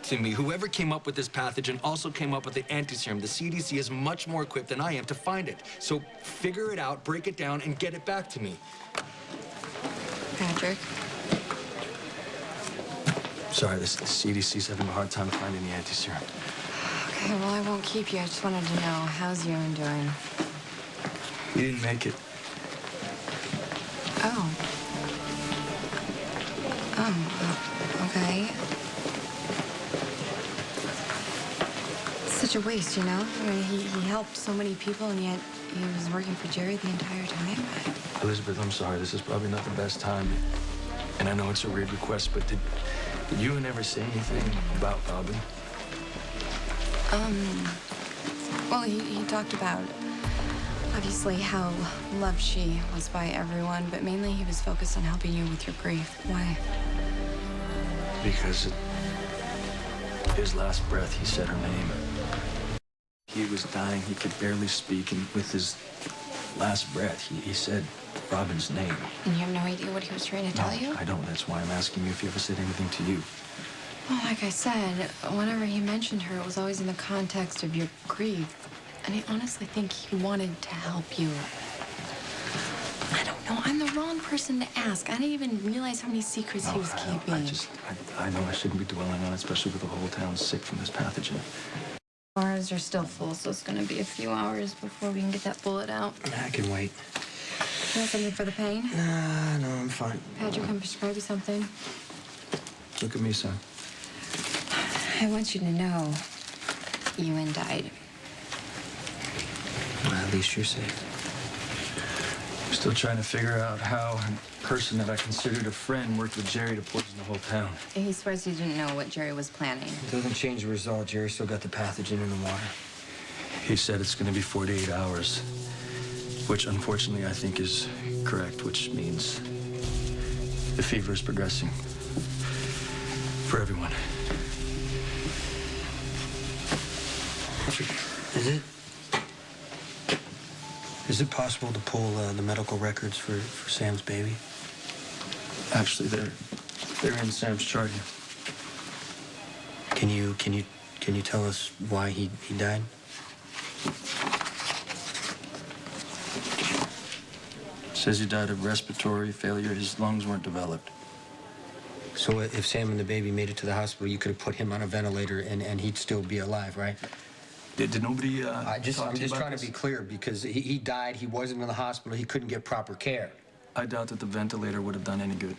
to me. Whoever came up with this pathogen also came up with the anti-serum. The CDC is much more equipped than I am to find it. So figure it out, break it down, and get it back to me. Patrick? Sorry, the CDC's having a hard time finding the anti-serum. Okay, well, I won't keep you. I just wanted to know, how's Ewan doing? He didn't make it. Oh. Okay. It's such a waste, you know? I mean, he helped so many people, and yet he was working for Jerry the entire time. Elizabeth, I'm sorry. This is probably not the best time. And I know it's a weird request, but did you ever say anything about Robin? Well, he talked about, obviously, how loved she was by everyone, but mainly he was focused on helping you with your grief. Why? Because at his last breath, he said her name. He was dying. He could barely speak, and with his last breath, he said Robin's name. And you have no idea what he was trying to tell you? I don't. That's why I'm asking you if he ever said anything to you. Well, like I said, whenever he mentioned her, it was always in the context of your grief. And I honestly think he wanted to help you. I don't know. I'm the wrong person to ask. I didn't even realize how many secrets he was keeping. I know I shouldn't be dwelling on it, especially with the whole town sick from this pathogen. Ours are still full, so it's going to be a few hours before we can get that bullet out. I can wait. You want something for the pain? No, I'm fine. Patrick, can I prescribe you something? Look at me, son. I want you to know Ewan died. Well, at least you're safe. I'm still trying to figure out how a person that I considered a friend worked with Jerry to poison the whole town. He swears he didn't know what Jerry was planning. It doesn't change the result. Jerry still got the pathogen in the water. He said it's going to be 48 hours, which unfortunately I think is correct, which means the fever is progressing for everyone. Is it possible to pull the medical records for Sam's baby? Actually, they're in Sam's chart here. Can you tell us why he died? Says he died of respiratory failure. His lungs weren't developed. So if Sam and the baby made it to the hospital, you could have put him on a ventilator and he'd still be alive, right? Did nobody I'm just trying to be clear, because he died, he wasn't in the hospital, he couldn't get proper care. I doubt that the ventilator would have done any good.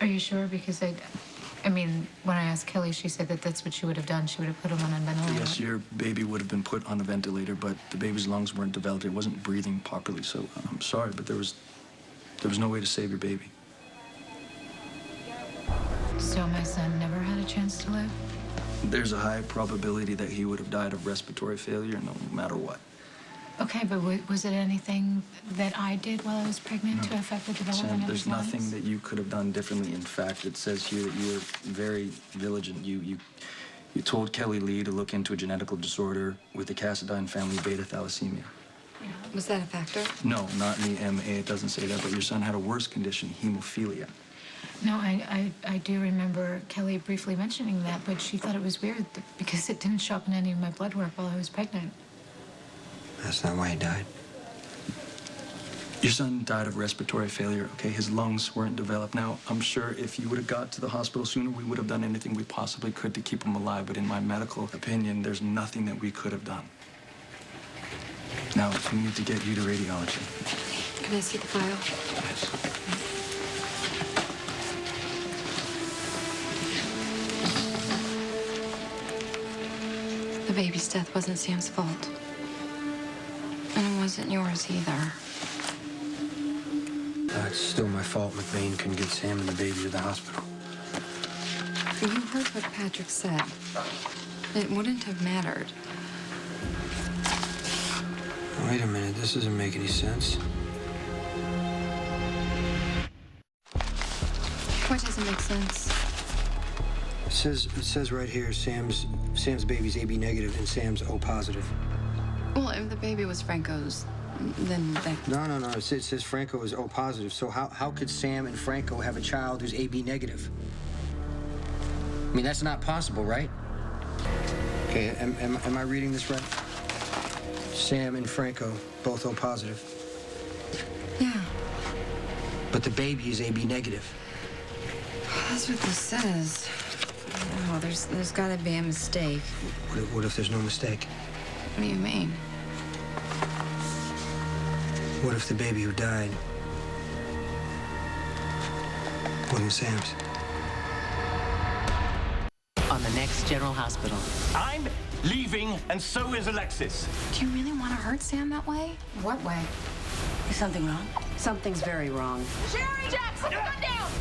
Are you sure? Because I mean, when I asked Kelly, she said that that's what she would have done. She would have put him on a ventilator. Yes, your baby would have been put on a ventilator, but the baby's lungs weren't developed. It wasn't breathing properly, so I'm sorry, but there was no way to save your baby. So my son never had a chance to live? There's a high probability that he would have died of respiratory failure no matter what. Okay, but was it anything that I did while I was pregnant to affect the development Sam, of there's his lungs? nothing that you could have done differently. In fact, it says here that you were very diligent. You told Kelly Lee to look into a genetical disorder with the Cassadine family beta thalassemia. Yeah. Was that a factor? No, not in the MA. It doesn't say that, but your son had a worse condition, hemophilia. No, I do remember Kelly briefly mentioning that, but she thought it was weird because it didn't show up in any of my blood work while I was pregnant. That's not why he died. Your son died of respiratory failure, okay? His lungs weren't developed. Now, I'm sure if you would have got to the hospital sooner, we would have done anything we possibly could to keep him alive. But in my medical opinion, there's nothing that we could have done. Now, we need to get you to radiology. Can I see the file? Yes. The baby's death wasn't Sam's fault. And it wasn't yours either. It's still my fault McVeigh couldn't get Sam and the baby to the hospital. You heard what Patrick said. It wouldn't have mattered. Wait a minute, this doesn't make any sense. What doesn't make sense? It says right here, Sam's baby's AB negative and Sam's O positive. Well, if the baby was Franco's, then that... No. It says Franco is O positive. So how could Sam and Franco have a child who's AB negative? I mean, that's not possible, right? Okay, am I reading this right? Sam and Franco, both O positive. Yeah, But the baby is AB negative. that's what this says. Oh, there's gotta be a mistake. What if there's no mistake? What do you mean? What if the baby who died wasn't Sam's? On the next General Hospital. I'm leaving, and so is Alexis. Do you really want to hurt Sam that way? What way? Is something wrong? Something's very wrong. Sherry Jackson, come down!